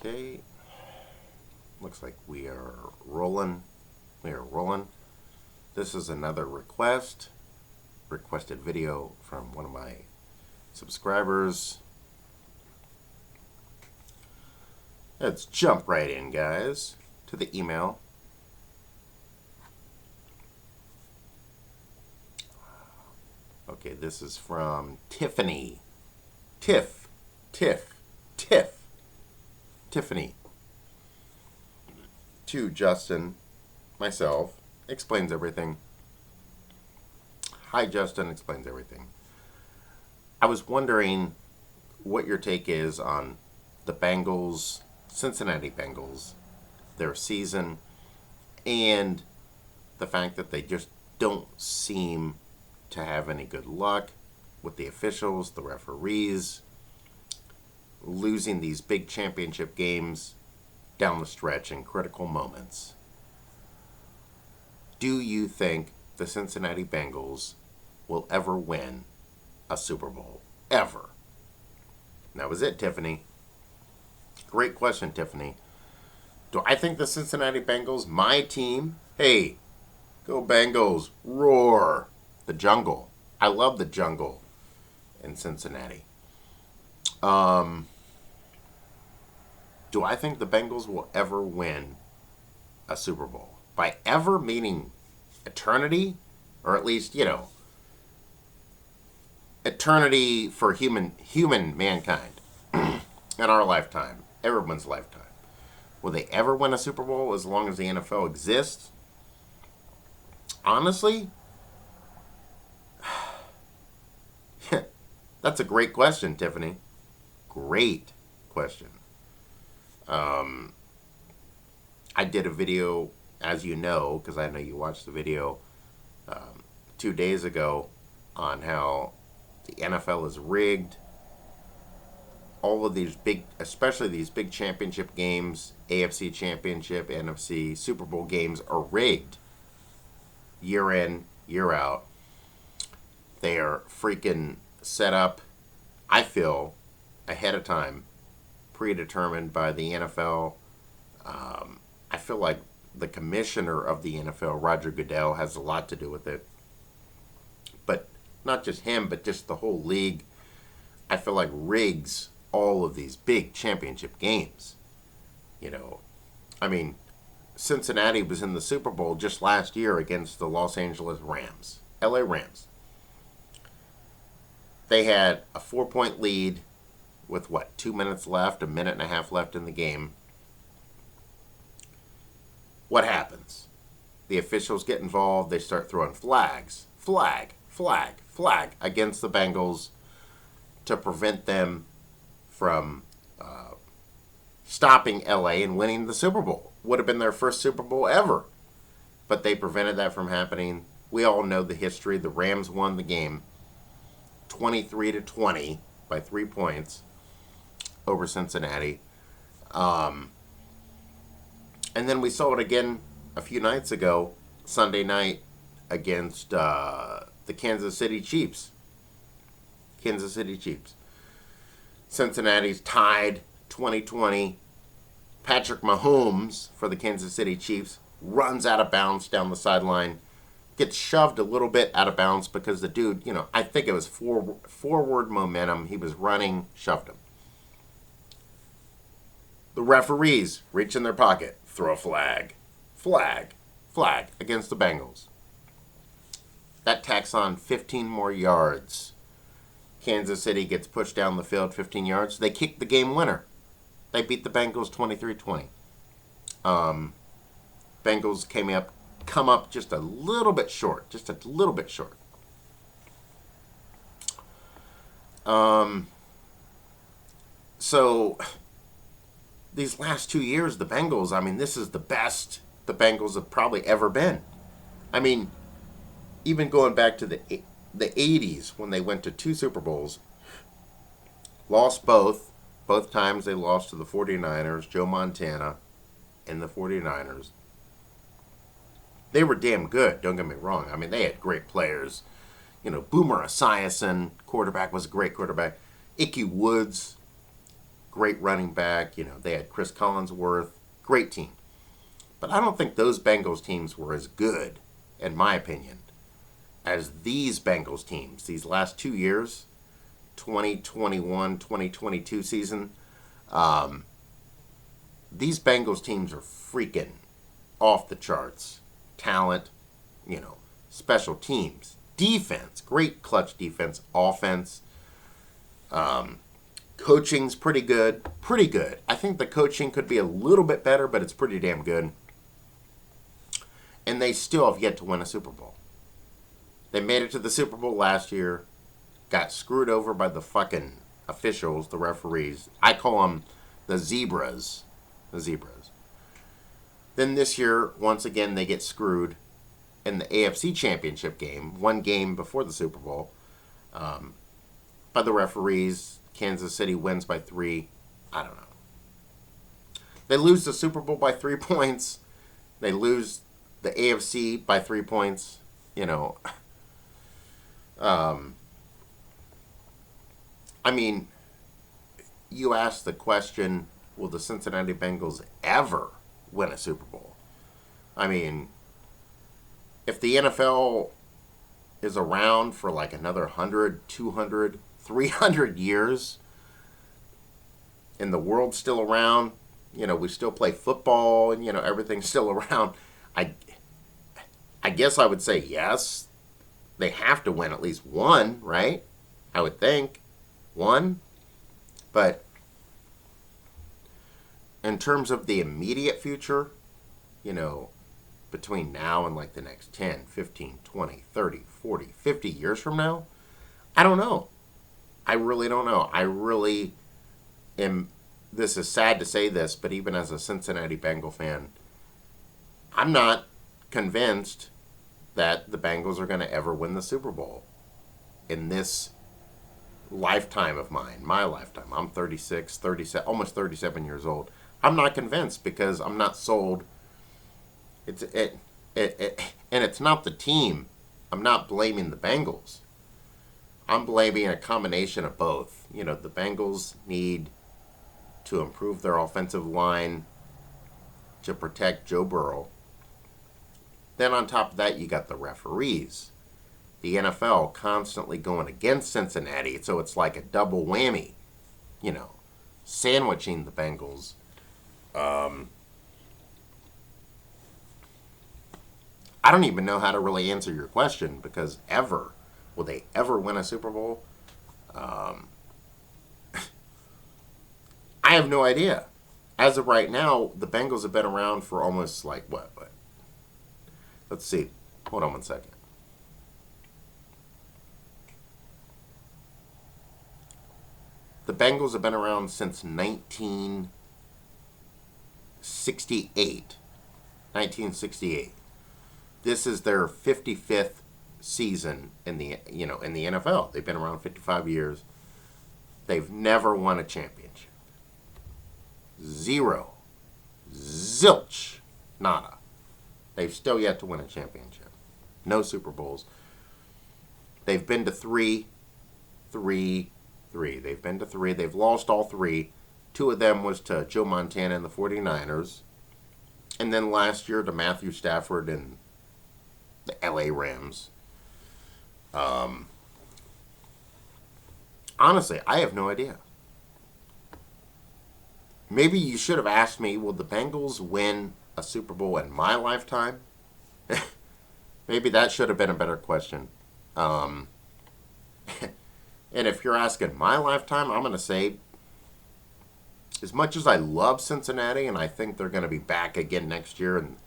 Okay. Looks like we are rolling. We are rolling. This is another requested video from one of my subscribers. Let's jump right in, guys, to the email. Okay, this is from Tiffany. Tiffany. To Justin, myself, explains everything. Hi, Justin, explains everything. I was wondering what your take is on the Bengals, Cincinnati Bengals, their season, and the fact that they just don't seem to have any good luck with the officials, the referees, losing these big championship games down the stretch in critical moments. Do you think the Cincinnati Bengals will ever win a Super Bowl? Ever? That was it, Tiffany. Great question, Tiffany. Do I think the Cincinnati Bengals, my team? Hey, go Bengals, roar. The jungle. I love the jungle in Cincinnati. Do I think the Bengals will ever win a Super Bowl? By ever, meaning eternity? Or at least, eternity for human mankind in our lifetime, everyone's lifetime. Will they ever win a Super Bowl as long as the NFL exists? Honestly, that's a great question, Tiffany. Great question. I did a video, as you know, because I know you watched the video 2 days ago, on how the NFL is rigged. All of these big, especially these big championship games, AFC Championship, NFC, Super Bowl games are rigged. Year in, year out. They are freaking set up, I feel, ahead of time, predetermined by the NFL. I feel like the commissioner of the NFL, Roger Goodell, has a lot to do with it. But not just him, but just the whole league, I feel like rigs all of these big championship games. Cincinnati was in the Super Bowl just last year against the Los Angeles Rams, LA Rams. They had a 4-point lead with 2 minutes left, a minute and a half left in the game. What happens? The officials get involved. They start throwing flags. Flag against the Bengals to prevent them from stopping LA and winning the Super Bowl. Would have been their first Super Bowl ever. But they prevented that from happening. We all know the history. The Rams won the game 23-20 by 3 points over Cincinnati. And then we saw it again a few nights ago, Sunday night, against the Kansas City Chiefs. Cincinnati's tied 2020. Patrick Mahomes for the Kansas City Chiefs runs out of bounds down the sideline. Gets shoved a little bit out of bounds because the dude, I think it was forward momentum. He was running, shoved him. The referees reach in their pocket, throw a flag against the Bengals. That tacks on 15 more yards. Kansas City gets pushed down the field 15 yards. They kick the game winner. They beat the Bengals 23-20. Bengals come up just a little bit short. So these last 2 years, the Bengals, this is the best the Bengals have probably ever been. Even going back to the 80s when they went to 2 Super Bowls, lost both. Both times they lost to the 49ers, Joe Montana and the 49ers. They were damn good, don't get me wrong. They had great players. Boomer Esiason, quarterback, was a great quarterback. Ickey Woods, great running back. They had Chris Collinsworth. Great team. But I don't think those Bengals teams were as good, in my opinion, as these Bengals teams. These last 2 years, 2021, 2022 season, these Bengals teams are freaking off the charts. Talent, special teams, defense, great clutch defense, offense. Coaching's pretty good. Pretty good. I think the coaching could be a little bit better, but it's pretty damn good. And they still have yet to win a Super Bowl. They made it to the Super Bowl last year, got screwed over by the fucking officials, the referees. I call them the zebras. The zebras. Then this year, once again, they get screwed in the AFC Championship game, one game before the Super Bowl, by the referees. Kansas City wins by 3. I don't know. They lose the Super Bowl by 3 points. They lose the AFC by 3 points. I mean, you ask the question, will the Cincinnati Bengals ever win a Super Bowl? I mean, if the NFL is around for like another 100, 200, 300 years, and the world's still around, we still play football, and, everything's still around, I guess I would say yes. They have to win at least one, right? I would think. One. But in terms of the immediate future, between now and like the next 10, 15, 20, 30, 40, 50 years from now, I don't know. I really don't know. I really am. This is sad to say this, but even as a Cincinnati Bengal fan, I'm not convinced that the Bengals are going to ever win the Super Bowl in this lifetime of mine, my lifetime. I'm 36, 37, almost 37 years old. I'm not convinced because I'm not sold. And it's not the team. I'm not blaming the Bengals. I'm blaming a combination of both. The Bengals need to improve their offensive line to protect Joe Burrow. Then on top of that, you got the referees. The NFL constantly going against Cincinnati, so it's like a double whammy, sandwiching the Bengals. I don't even know how to really answer your question because will they ever win a Super Bowl? I have no idea. As of right now, the Bengals have been around for almost like what? Let's see. Hold on 1 second. The Bengals have been around since 1968. 1968. This is their 55th season in the NFL. They've been around 55 years. They've never won a championship. Zero. Zilch. Nada. They've still yet to win a championship. No Super Bowls. They've been to three. They've been to 3. They've lost all 3. 2 of them was to Joe Montana and the 49ers. And then last year to Matthew Stafford and the LA Rams. Honestly, I have no idea. Maybe you should have asked me, will the Bengals win a Super Bowl in my lifetime? Maybe that should have been a better question. And if you're asking my lifetime, I'm going to say, as much as I love Cincinnati and I think they're going to be back again next year and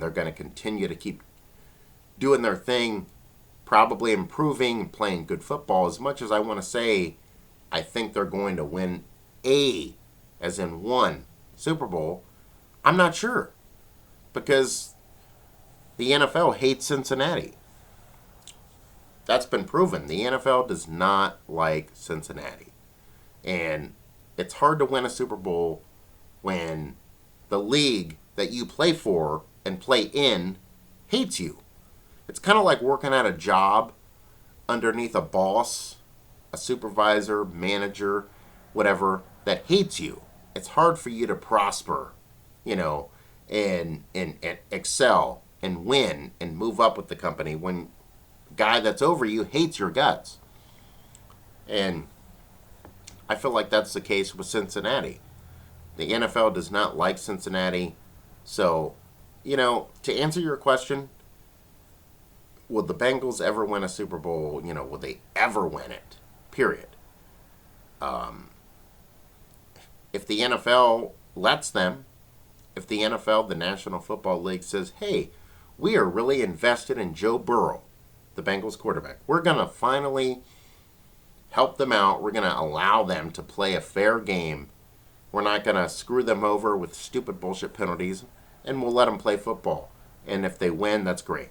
they're going to continue to keep doing their thing, probably improving and playing good football, as much as I want to say I think they're going to win as in one, Super Bowl, I'm not sure. Because the NFL hates Cincinnati. That's been proven. The NFL does not like Cincinnati. And it's hard to win a Super Bowl when the league that you play for and play in hates you. It's kind of like working at a job underneath a boss, a supervisor, manager whatever, that hates you. It's hard for you to prosper, you know, and excel and win and move up with the company when the guy that's over you hates your guts. And I feel like that's the case with Cincinnati. The NFL does not like Cincinnati. So, to answer your question, will the Bengals ever win a Super Bowl? Will they ever win it? Period. If the NFL lets them, if the NFL, the National Football League, says, hey, we are really invested in Joe Burrow, the Bengals quarterback. We're going to finally help them out. We're going to allow them to play a fair game. We're not going to screw them over with stupid bullshit penalties, and we'll let them play football. And if they win, that's great.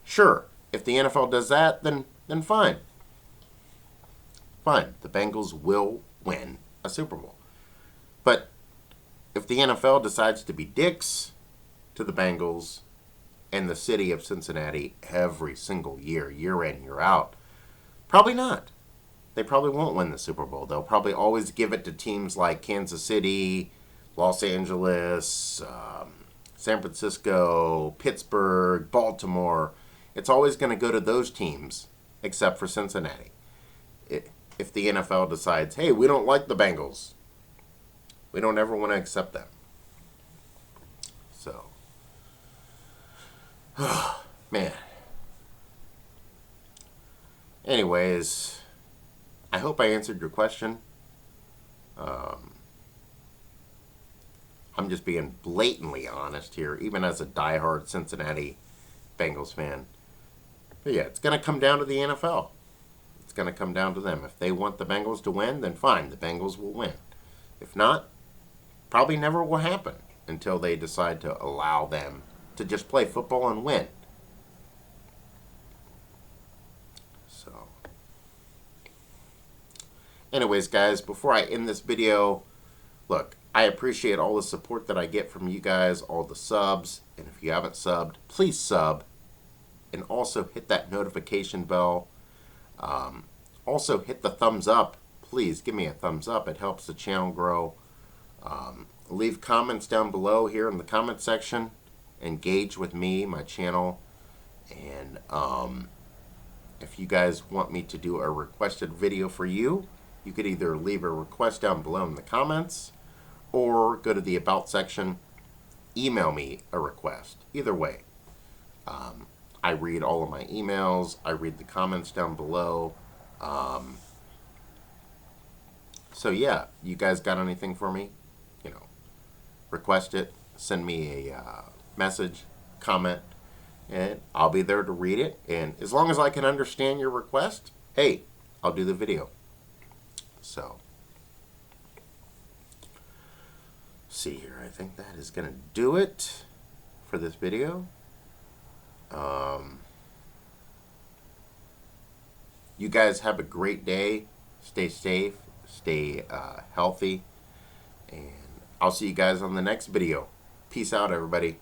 Sure, if the NFL does that, then fine. Fine, the Bengals will win a Super Bowl. But if the NFL decides to be dicks to the Bengals and the city of Cincinnati every single year, year in, year out, probably not. They probably won't win the Super Bowl. They'll probably always give it to teams like Kansas City, Los Angeles, San Francisco, Pittsburgh, Baltimore. It's always going to go to those teams except for Cincinnati. If the NFL decides, hey, we don't like the Bengals, we don't ever want to accept them. So, man. Anyways, I hope I answered your question. I'm just being blatantly honest here, even as a diehard Cincinnati Bengals fan. But yeah, it's going to come down to the NFL. It's going to come down to them. If they want the Bengals to win, then fine, the Bengals will win. If not, probably never will happen until they decide to allow them to just play football and win. So, anyways, guys, before I end this video, look, I appreciate all the support that I get from you guys, all the subs, and if you haven't subbed, please sub, and also hit that notification bell. Also hit the thumbs up. Please give me a thumbs up. It helps the channel grow. Leave comments down below here in the comment section. Engage with me, my channel, and if you guys want me to do a requested video for you, you could either leave a request down below in the comments or go to the About section, email me a request. Either way. I read all of my emails. I read the comments down below. So yeah, you guys got anything for me? Request it. Send me a message, comment, and I'll be there to read it. And as long as I can understand your request, hey, I'll do the video. So, see here. I think that is going to do it for this video. You guys have a great day. Stay safe. Stay healthy. And I'll see you guys on the next video. Peace out, everybody.